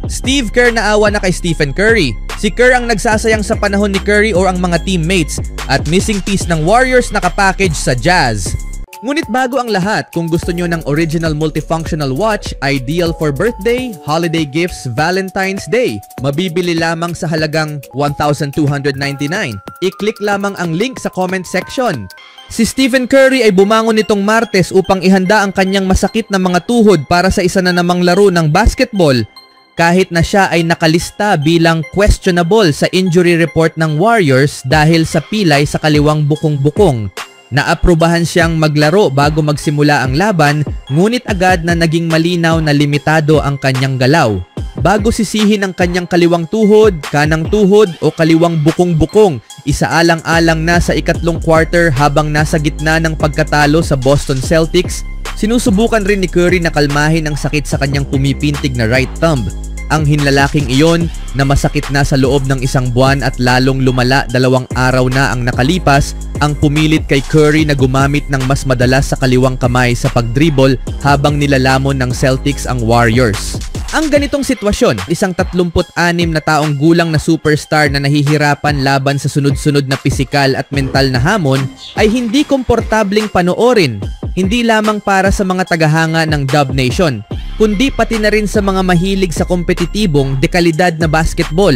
Steve Kerr naawa na kay Stephen Curry. Si Kerr ang nagsasayang sa panahon ni Curry o ang mga teammates at missing piece ng Warriors nakapackage sa Jazz. Ngunit bago ang lahat, kung gusto nyo ng original multifunctional watch, ideal for birthday, holiday gifts, Valentine's Day, mabibili lamang sa halagang $1,299. I-click lamang ang link sa comment section. Si Stephen Curry ay bumangon nitong Martes upang ihanda ang kanyang masakit na mga tuhod para sa isa na namang laro ng basketball, kahit na siya ay nakalista bilang questionable sa injury report ng Warriors dahil sa pilay sa kaliwang bukong-bukong. Naaprubahan siyang maglaro bago magsimula ang laban, ngunit agad na naging malinaw na limitado ang kanyang galaw. Bago sisihin ang kanyang kaliwang tuhod, kanang tuhod o kaliwang bukong-bukong, isaalang-alang na sa ikatlong quarter habang nasa gitna ng pagkatalo sa Boston Celtics, sinusubukan rin ni Curry na kalmahin ang sakit sa kanyang pumipintig na right thumb. Ang hinlalaking iyon na masakit na sa loob ng isang buwan at lalong lumala 2 araw na ang nakalipas, ang pumilit kay Curry na gumamit ng mas madalas sa kaliwang kamay sa pagdribble habang nilalamon ng Celtics ang Warriors. Ang ganitong sitwasyon, isang 36 na taong gulang na superstar na nahihirapan laban sa sunod-sunod na pisikal at mental na hamon ay hindi komportabling panoorin, hindi lamang para sa mga tagahanga ng Dub Nation, kundi pati na rin sa mga mahilig sa kompetitibong dekalidad na basketball.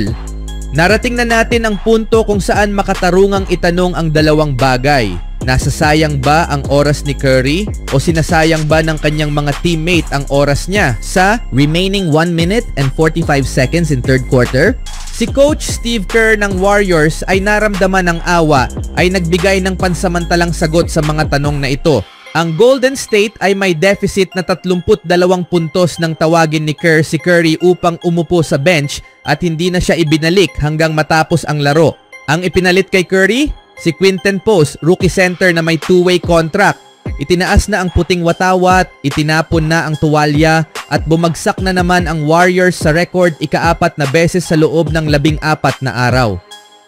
Narating na natin ang punto kung saan makatarungang itanong ang dalawang bagay. Nasasayang ba ang oras ni Curry o sinasayang ba ng kanyang mga teammate ang oras niya sa remaining 1 minute and 45 seconds in third quarter? Si Coach Steve Kerr ng Warriors ay naramdaman ng awa ay nagbigay ng pansamantalang sagot sa mga tanong na ito. Ang Golden State ay may deficit na 32 puntos nang tawagin ni Kerr si Curry upang umupo sa bench at hindi na siya ibinalik hanggang matapos ang laro. Ang ipinalit kay Curry? Si Quinten Post, rookie center na may 2-way contract. Itinaas na ang puting watawat, itinapon na ang tuwalya at bumagsak na naman ang Warriors sa record ika-4 na beses sa loob ng 14 na araw.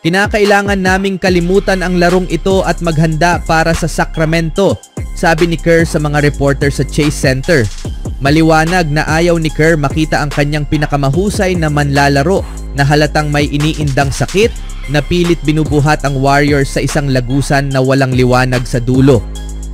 Kinakailangan naming kalimutan ang larong ito at maghanda para sa Sacramento, sabi ni Kerr sa mga reporter sa Chase Center. Maliwanag na ayaw ni Kerr makita ang kanyang pinakamahusay na manlalaro na halatang may iniindang sakit na pilit binubuhat ang Warriors sa isang lagusan na walang liwanag sa dulo.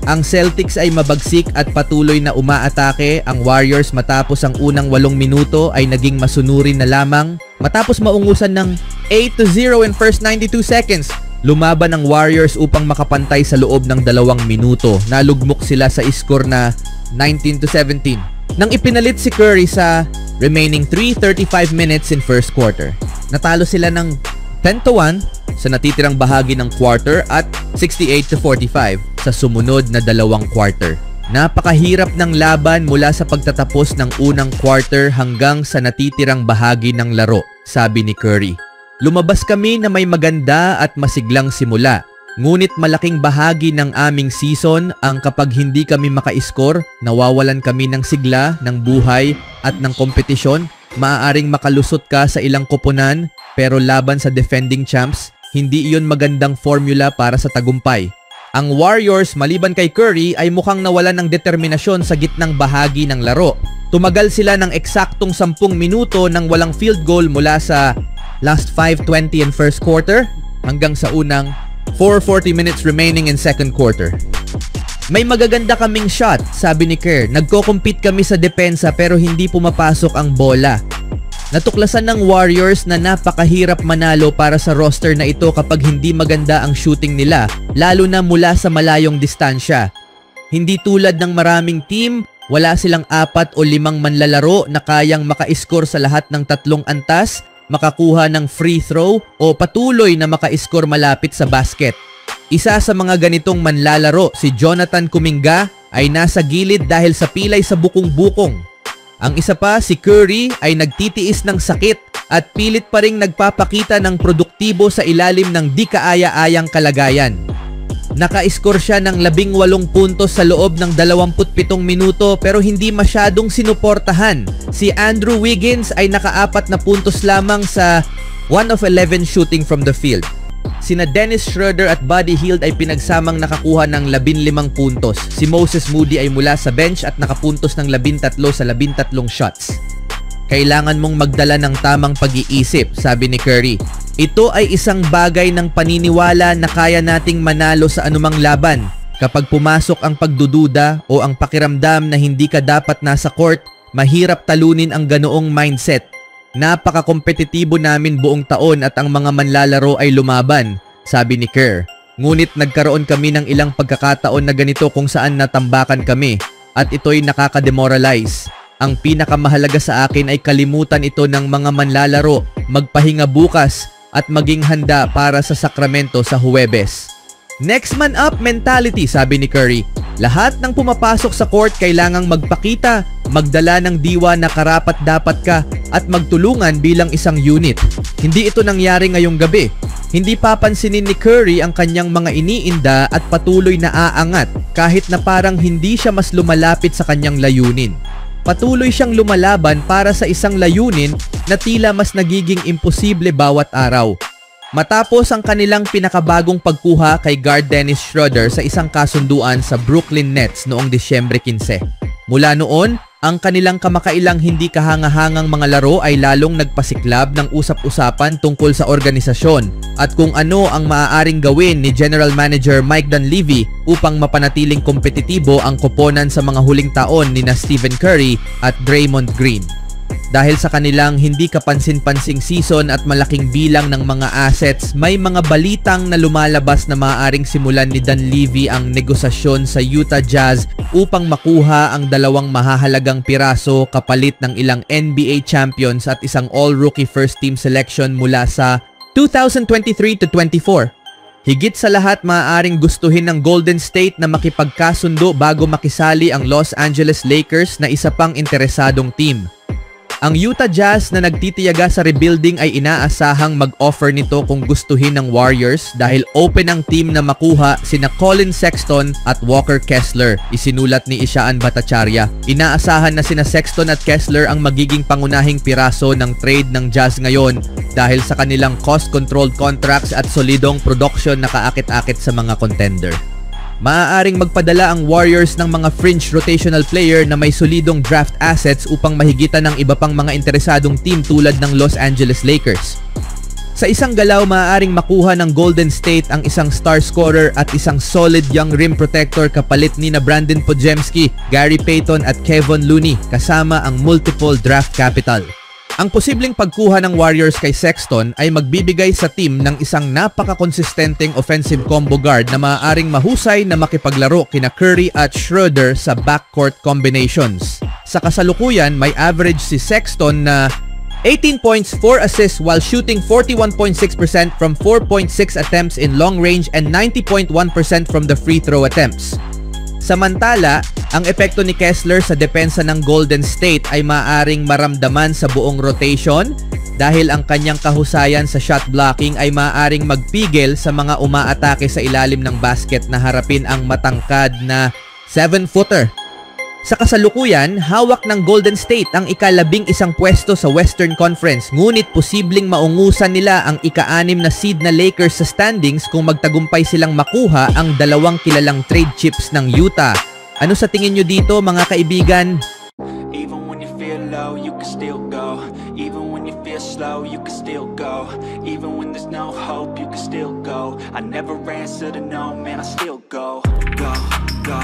Ang Celtics ay mabagsik at patuloy na umaatake. Ang Warriors matapos ang unang 8 minuto ay naging masunurin na lamang. Matapos maungusan ng 8-0 in first 92 seconds, lumaban ang Warriors upang makapantay sa loob ng 2 minuto. Nalugmok sila sa score na 19-17. Nang ipinalit si Curry sa remaining 3:35 minutes in first quarter. Natalo sila ng 10-1 sa natitirang bahagi ng quarter at 68-45 sa sumunod na 2 quarter. Napakahirap ng laban mula sa pagtatapos ng unang quarter hanggang sa natitirang bahagi ng laro, sabi ni Curry. Lumabas kami na may maganda at masiglang simula. Ngunit malaking bahagi ng aming season ang kapag hindi kami maka-score, nawawalan kami ng sigla, ng buhay at ng kompetisyon. Maaaring makalusot ka sa ilang koponan pero laban sa defending champs, hindi iyon magandang formula para sa tagumpay. Ang Warriors maliban kay Curry ay mukhang nawalan ng determinasyon sa gitnang bahagi ng laro. Tumagal sila ng eksaktong 10 minuto nang walang field goal mula sa last 5:20 in first quarter hanggang sa unang 4:40 minutes remaining in second quarter. May magaganda kaming shot, sabi ni Kerr. Nagko-compete kami sa depensa pero hindi pumapasok ang bola. Natuklasan ng Warriors na napakahirap manalo para sa roster na ito kapag hindi maganda ang shooting nila, lalo na mula sa malayong distansya. Hindi tulad ng maraming team, wala silang 4 o 5 manlalaro na kayang maka-score sa lahat ng 3 antas, makakuha ng free throw o patuloy na maka-score malapit sa basket. Isa sa mga ganitong manlalaro, si Jonathan Kuminga, ay nasa gilid dahil sa pilay sa bukong-bukong. Ang isa pa, si Curry, ay nagtitiis ng sakit at pilit pa ring nagpapakita ng produktibo sa ilalim ng di kaaya-ayang kalagayan. Naka-score siya ng 18 puntos sa loob ng 27 minuto pero hindi masyadong sinuportahan. Si Andrew Wiggins ay naka-4 na puntos lamang sa 1 of 11 shooting from the field. Sina Dennis Schroeder at Buddy Hield ay pinagsamang nakakuha ng 15 puntos. Si Moses Moody ay mula sa bench at nakapuntos ng 13 sa 13 shots. Kailangan mong magdala ng tamang pag-iisip, sabi ni Curry. Ito ay isang bagay ng paniniwala na kaya nating manalo sa anumang laban. Kapag pumasok ang pagdududa o ang pakiramdam na hindi ka dapat nasa court, mahirap talunin ang ganoong mindset. Napaka-kompetitibo namin buong taon at ang mga manlalaro ay lumaban, sabi ni Kerr. Ngunit nagkaroon kami ng ilang pagkakataon na ganito kung saan natambakan kami at ito'y nakaka-demoralize. Ang pinakamahalaga sa akin ay kalimutan ito ng mga manlalaro, magpahinga bukas at maging handa para sa sakramento sa Huwebes. Next man up mentality, sabi ni Curry. Lahat ng pumapasok sa court kailangang magpakita, magdala ng diwa na karapat-dapat ka at magtulungan bilang isang unit. Hindi ito nangyari ngayong gabi. Hindi papansinin ni Curry ang kanyang mga iniinda at patuloy na aangat kahit na parang hindi siya mas lumalapit sa kanyang layunin. Patuloy siyang lumalaban para sa isang layunin na tila mas nagiging imposible bawat araw. Matapos ang kanilang pinakabagong pagkuha kay guard Dennis Schroeder sa isang kasunduan sa Brooklyn Nets noong Disyembre 15. Mula noon, ang kanilang kamakailang hindi kahangahangang mga laro ay lalong nagpasiklab ng usap-usapan tungkol sa organisasyon at kung ano ang maaaring gawin ni General Manager Mike Dunleavy upang mapanatiling kompetitibo ang koponan sa mga huling taon ni Stephen Curry at Draymond Green. Dahil sa kanilang hindi kapansin-pansing season at malaking bilang ng mga assets, may mga balitang na lumalabas na maaaring simulan ni Dunleavy ang negosasyon sa Utah Jazz upang makuha ang dalawang mahahalagang piraso kapalit ng ilang NBA champions at isang all-rookie first-team selection mula sa 2023 to 24. Higit sa lahat, maaaring gustuhin ng Golden State na makipagkasundo bago makisali ang Los Angeles Lakers na isa pang interesadong team. Ang Utah Jazz na nagtitiyaga sa rebuilding ay inaasahang mag-offer nito kung gustuhin ng Warriors dahil open ang team na makuha sina Colin Sexton at Walker Kessler, isinulat ni Ishaan Bhattacharya. Inaasahan na sina Sexton at Kessler ang magiging pangunahing piraso ng trade ng Jazz ngayon dahil sa kanilang cost-controlled contracts at solidong production na kaakit-akit sa mga contender. Maaaring magpadala ang Warriors ng mga fringe rotational player na may solidong draft assets upang mahigitan ng iba pang mga interesadong team tulad ng Los Angeles Lakers. Sa isang galaw, maaaring makuha ng Golden State ang isang star scorer at isang solid young rim protector kapalit ni na Brandon Podziemski, Gary Payton at Kevon Looney kasama ang multiple draft capital. Ang posibleng pagkuha ng Warriors kay Sexton ay magbibigay sa team ng isang napaka-konsistenteng offensive combo guard na maaaring mahusay na makipaglaro kina Curry at Schroeder sa backcourt combinations. Sa kasalukuyan, may average si Sexton na 18 points, 4 assists while shooting 41.6% from 4.6 attempts in long range and 90.1% from the free throw attempts. Samantala, ang epekto ni Kessler sa depensa ng Golden State ay maaring maramdaman sa buong rotation dahil ang kanyang kahusayan sa shot blocking ay maaring magpigil sa mga umaatake sa ilalim ng basket na harapin ang matangkad na 7-footer. Sa kasalukuyan, hawak ng Golden State ang ika-11 pwesto sa Western Conference, ngunit posibleng maungusan nila ang ika-6 na seed na Lakers sa standings kung magtagumpay silang makuha ang dalawang kilalang trade chips ng Utah. Ano sa tingin nyo dito, mga kaibigan? Even when you feel low, you can still go. Even when you feel slow, you can still go. Even when there's no hope, you can still go. I never answer to no, man, I still go. Go, go.